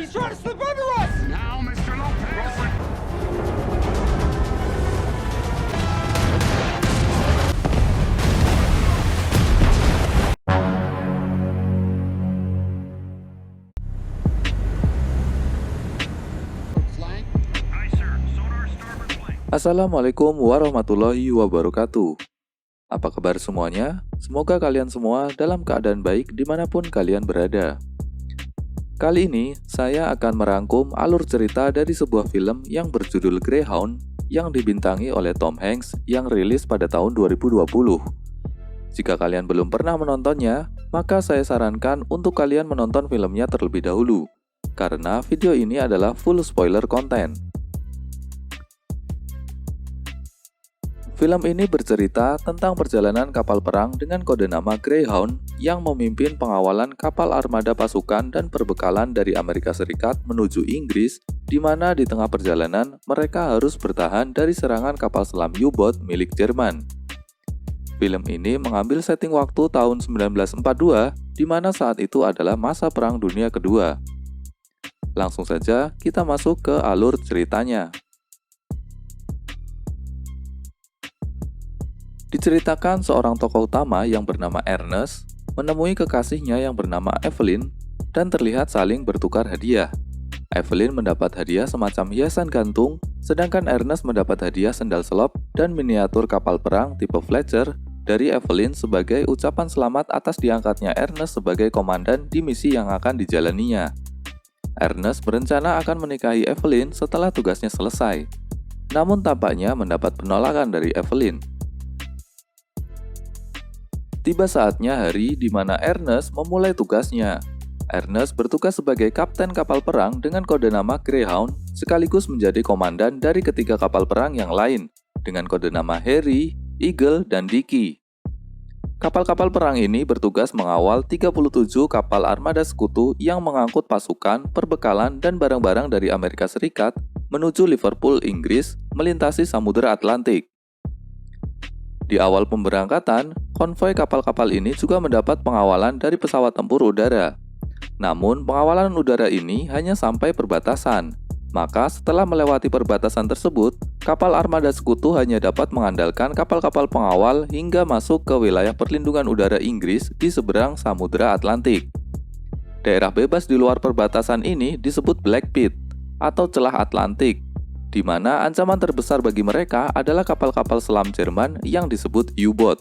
He's trying to slip under us! Now, Mr. Lopez. Flank. Aye, sir. Sonar starboard flank. Assalamualaikum warahmatullahi wabarakatuh. Apa kabar semuanya? Semoga kalian semua dalam keadaan baik dimanapun kalian berada. Kali ini, saya akan merangkum alur cerita dari sebuah film yang berjudul Greyhound yang dibintangi oleh Tom Hanks yang rilis pada tahun 2020. Jika kalian belum pernah menontonnya, maka saya sarankan untuk kalian menonton filmnya terlebih dahulu, karena video ini adalah full spoiler content. Film ini bercerita tentang perjalanan kapal perang dengan kode nama Greyhound yang memimpin pengawalan kapal armada pasukan dan perbekalan dari Amerika Serikat menuju Inggris, di mana di tengah perjalanan mereka harus bertahan dari serangan kapal selam U-boat milik Jerman. Film ini mengambil setting waktu tahun 1942, di mana saat itu adalah masa Perang Dunia Kedua. Langsung saja kita masuk ke alur ceritanya. Diceritakan seorang tokoh utama yang bernama Ernest menemui kekasihnya yang bernama Evelyn dan terlihat saling bertukar hadiah. Evelyn mendapat hadiah semacam hiasan gantung, sedangkan Ernest mendapat hadiah sendal selop dan miniatur kapal perang tipe Fletcher dari Evelyn sebagai ucapan selamat atas diangkatnya Ernest sebagai komandan di misi yang akan dijalaninya. Ernest berencana akan menikahi Evelyn setelah tugasnya selesai, namun tampaknya mendapat penolakan dari Evelyn. Tiba saatnya hari di mana Ernest memulai tugasnya. Ernest bertugas sebagai kapten kapal perang dengan kode nama Greyhound, sekaligus menjadi komandan dari ketiga kapal perang yang lain, dengan kode nama Harry, Eagle, dan Dickie. Kapal-kapal perang ini bertugas mengawal 37 kapal armada sekutu yang mengangkut pasukan, perbekalan, dan barang-barang dari Amerika Serikat menuju Liverpool, Inggris, melintasi Samudera Atlantik. Di awal pemberangkatan, konvoi kapal-kapal ini juga mendapat pengawalan dari pesawat tempur udara. Namun, pengawalan udara ini hanya sampai perbatasan. Maka, setelah melewati perbatasan tersebut, kapal armada sekutu hanya dapat mengandalkan kapal-kapal pengawal hingga masuk ke wilayah perlindungan udara Inggris di seberang Samudera Atlantik. Daerah bebas di luar perbatasan ini disebut Black Pit atau celah Atlantik, di mana ancaman terbesar bagi mereka adalah kapal-kapal selam Jerman yang disebut U-boat.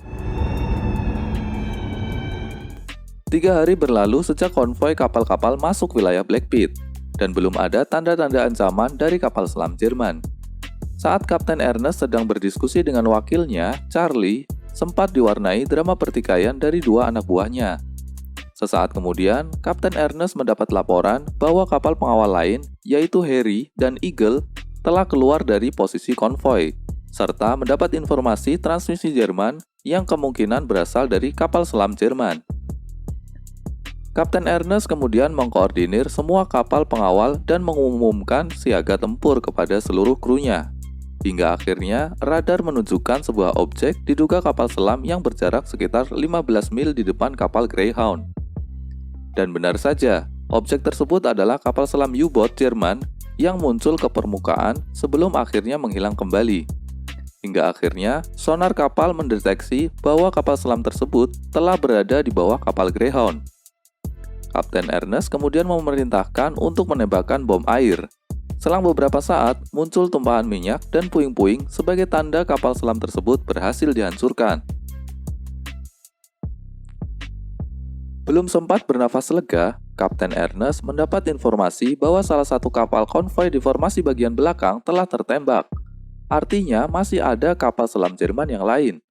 3 hari berlalu sejak konvoi kapal-kapal masuk wilayah Black Pit, dan belum ada tanda-tanda ancaman dari kapal selam Jerman. Saat Kapten Ernest sedang berdiskusi dengan wakilnya, Charlie, sempat diwarnai drama pertikaian dari 2 anak buahnya. Sesaat kemudian, Kapten Ernest mendapat laporan bahwa kapal pengawal lain, yaitu Harry dan Eagle, telah keluar dari posisi konvoi, serta mendapat informasi transmisi Jerman yang kemungkinan berasal dari kapal selam Jerman. Kapten Ernest kemudian mengkoordinir semua kapal pengawal dan mengumumkan siaga tempur kepada seluruh krunya. Hingga akhirnya, radar menunjukkan sebuah objek diduga kapal selam yang berjarak sekitar 15 mil di depan kapal Greyhound. Dan benar saja, objek tersebut adalah kapal selam U-boat Jerman yang muncul ke permukaan sebelum akhirnya menghilang kembali. Hingga akhirnya, sonar kapal mendeteksi bahwa kapal selam tersebut telah berada di bawah kapal Greyhound. Kapten Ernest kemudian memerintahkan untuk menembakkan bom air. Selang beberapa saat, muncul tumpahan minyak dan puing-puing sebagai tanda kapal selam tersebut berhasil dihancurkan. Belum sempat bernafas lega, Kapten Ernest mendapat informasi bahwa salah satu kapal konvoi di formasi bagian belakang telah tertembak. Artinya masih ada kapal selam Jerman yang lain.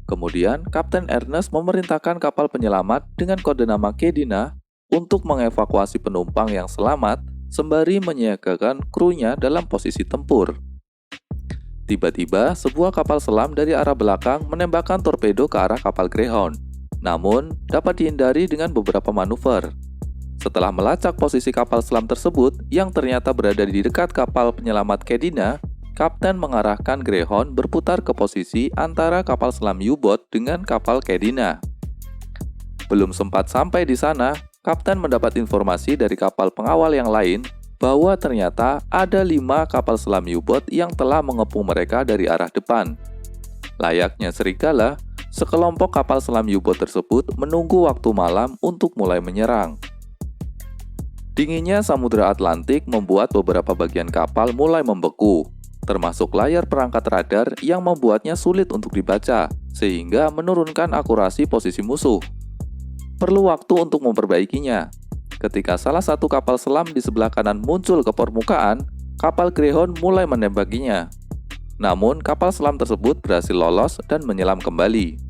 Kemudian, Kapten Ernest memerintahkan kapal penyelamat dengan kode nama Kedina untuk mengevakuasi penumpang yang selamat sembari menyiagakan krunya dalam posisi tempur. Tiba-tiba, sebuah kapal selam dari arah belakang menembakkan torpedo ke arah kapal Greyhound. Namun, dapat dihindari dengan beberapa manuver. Setelah melacak posisi kapal selam tersebut yang ternyata berada di dekat kapal penyelamat Kedina, Kapten mengarahkan Greyhound berputar ke posisi antara kapal selam U-boat dengan kapal Kedina. Belum sempat sampai di sana, Kapten mendapat informasi dari kapal pengawal yang lain bahwa ternyata ada 5 kapal selam U-boat yang telah mengepung mereka dari arah depan. Layaknya serigala, sekelompok kapal selam U-boat tersebut menunggu waktu malam untuk mulai menyerang. Dinginnya Samudra Atlantik membuat beberapa bagian kapal mulai membeku, termasuk layar perangkat radar yang membuatnya sulit untuk dibaca, sehingga menurunkan akurasi posisi musuh. Perlu waktu untuk memperbaikinya. Ketika salah satu kapal selam di sebelah kanan muncul ke permukaan, kapal Greyhound mulai menembakinya. Namun, kapal selam tersebut berhasil lolos dan menyelam kembali.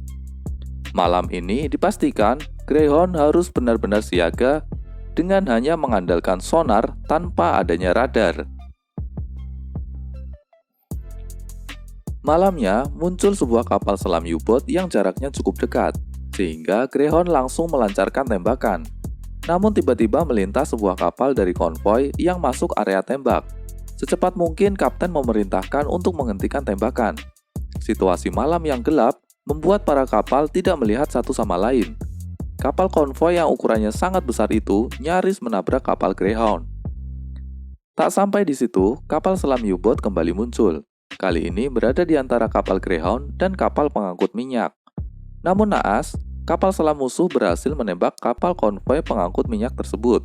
Malam ini dipastikan Greyhound harus benar-benar siaga dengan hanya mengandalkan sonar tanpa adanya radar. Malamnya, muncul sebuah kapal selam U-boat yang jaraknya cukup dekat, sehingga Greyhound langsung melancarkan tembakan. Namun tiba-tiba melintas sebuah kapal dari konvoi yang masuk area tembak. Secepat mungkin Kapten memerintahkan untuk menghentikan tembakan. Situasi malam yang gelap membuat para kapal tidak melihat satu sama lain. Kapal konvoi yang ukurannya sangat besar itu nyaris menabrak kapal Greyhound. Tak sampai di situ, kapal selam U-boat kembali muncul. Kali ini berada di antara kapal Greyhound dan kapal pengangkut minyak. Namun naas, kapal selam musuh berhasil menembak kapal konvoi pengangkut minyak tersebut.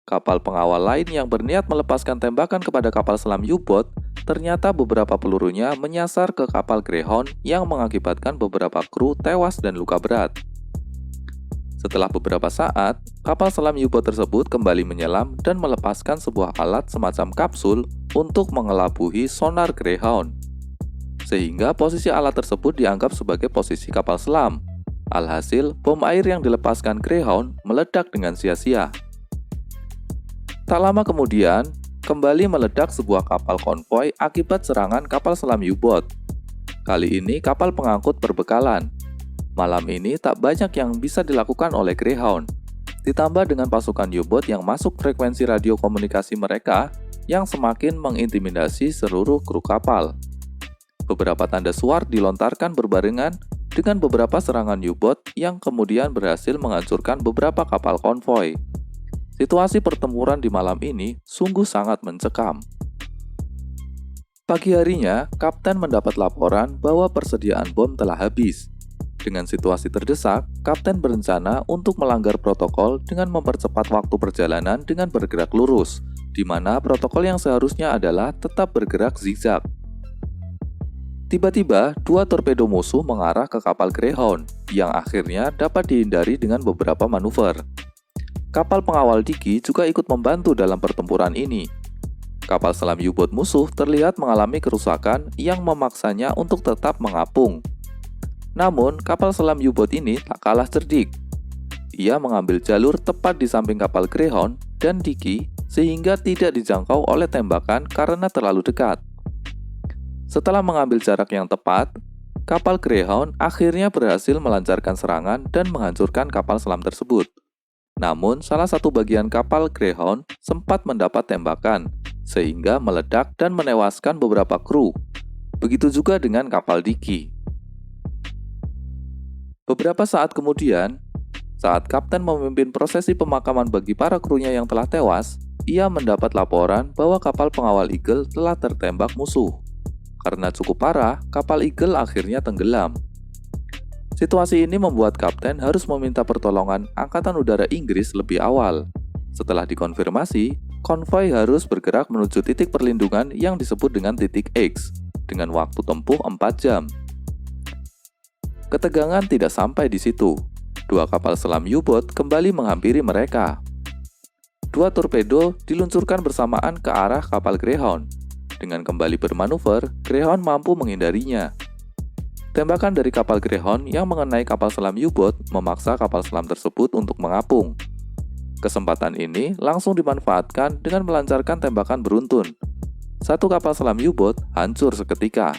Kapal pengawal lain yang berniat melepaskan tembakan kepada kapal selam U-boat, ternyata beberapa pelurunya menyasar ke kapal Greyhound yang mengakibatkan beberapa kru tewas dan luka berat. Setelah beberapa saat, kapal selam U-boat tersebut kembali menyelam dan melepaskan sebuah alat semacam kapsul untuk mengelabuhi sonar Greyhound. Sehingga posisi alat tersebut dianggap sebagai posisi kapal selam. Alhasil, bom air yang dilepaskan Greyhound meledak dengan sia-sia. Tak lama kemudian, kembali meledak sebuah kapal konvoi akibat serangan kapal selam U-boat. Kali ini kapal pengangkut berbekalan. Malam ini tak banyak yang bisa dilakukan oleh Greyhound. Ditambah dengan pasukan U-boat yang masuk frekuensi radio komunikasi mereka yang semakin mengintimidasi seluruh kru kapal. Beberapa tanda SWORD dilontarkan berbarengan dengan beberapa serangan U-boat yang kemudian berhasil menghancurkan beberapa kapal konvoi. Situasi pertempuran di malam ini sungguh sangat mencekam. Pagi harinya, Kapten mendapat laporan bahwa persediaan bom telah habis. Dengan situasi terdesak, Kapten berencana untuk melanggar protokol dengan mempercepat waktu perjalanan dengan bergerak lurus, di mana protokol yang seharusnya adalah tetap bergerak zigzag. Tiba-tiba, 2 torpedo musuh mengarah ke kapal Greyhound, yang akhirnya dapat dihindari dengan beberapa manuver. Kapal pengawal Diki juga ikut membantu dalam pertempuran ini. Kapal selam U-boat musuh terlihat mengalami kerusakan yang memaksanya untuk tetap mengapung. Namun, kapal selam U-boat ini tak kalah cerdik. Ia mengambil jalur tepat di samping kapal Greyhound dan Diki sehingga tidak dijangkau oleh tembakan karena terlalu dekat. Setelah mengambil jarak yang tepat, kapal Greyhound akhirnya berhasil melancarkan serangan dan menghancurkan kapal selam tersebut. Namun, salah satu bagian kapal Greyhound sempat mendapat tembakan, sehingga meledak dan menewaskan beberapa kru. Begitu juga dengan kapal Diki. Beberapa saat kemudian, saat Kapten memimpin prosesi pemakaman bagi para krunya yang telah tewas, ia mendapat laporan bahwa kapal pengawal Eagle telah tertembak musuh. Karena cukup parah, kapal Eagle akhirnya tenggelam. Situasi ini membuat Kapten harus meminta pertolongan Angkatan Udara Inggris lebih awal. Setelah dikonfirmasi, konvoi harus bergerak menuju titik perlindungan yang disebut dengan titik X, dengan waktu tempuh 4 jam. Ketegangan tidak sampai di situ. 2 kapal selam U-boat kembali menghampiri mereka. 2 torpedo diluncurkan bersamaan ke arah kapal Greyhound. Dengan kembali bermanuver, Greyhound mampu menghindarinya. Tembakan dari kapal Greyhound yang mengenai kapal selam U-boat memaksa kapal selam tersebut untuk mengapung. Kesempatan ini langsung dimanfaatkan dengan melancarkan tembakan beruntun. 1 kapal selam U-boat hancur seketika.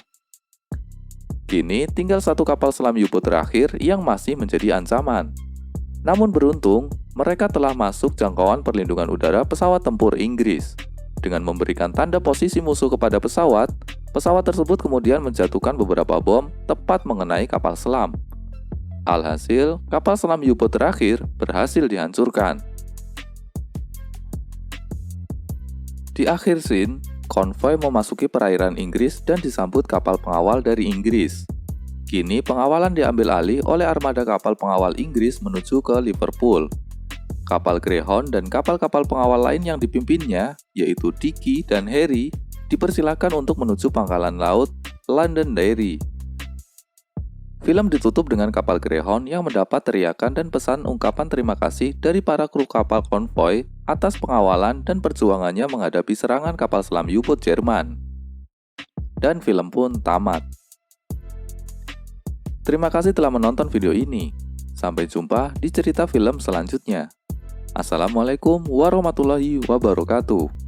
Kini tinggal 1 kapal selam U-boat terakhir yang masih menjadi ancaman. Namun beruntung, mereka telah masuk jangkauan perlindungan udara pesawat tempur Inggris. Dengan memberikan tanda posisi musuh kepada pesawat, pesawat tersebut kemudian menjatuhkan beberapa bom tepat mengenai kapal selam. Alhasil, kapal selam U-boat terakhir berhasil dihancurkan. Di akhir scene, konvoi memasuki perairan Inggris dan disambut kapal pengawal dari Inggris. Kini pengawalan diambil alih oleh armada kapal pengawal Inggris menuju ke Liverpool. Kapal Greyhound dan kapal-kapal pengawal lain yang dipimpinnya, yaitu Dickie dan Harry, dipersilakan untuk menuju pangkalan laut Londonderry. Film ditutup dengan kapal Greyhound yang mendapat teriakan dan pesan ungkapan terima kasih dari para kru kapal konvoi atas pengawalan dan perjuangannya menghadapi serangan kapal selam U-boat Jerman. Dan film pun tamat. Terima kasih telah menonton video ini. Sampai jumpa di cerita film selanjutnya. Assalamualaikum warahmatullahi wabarakatuh.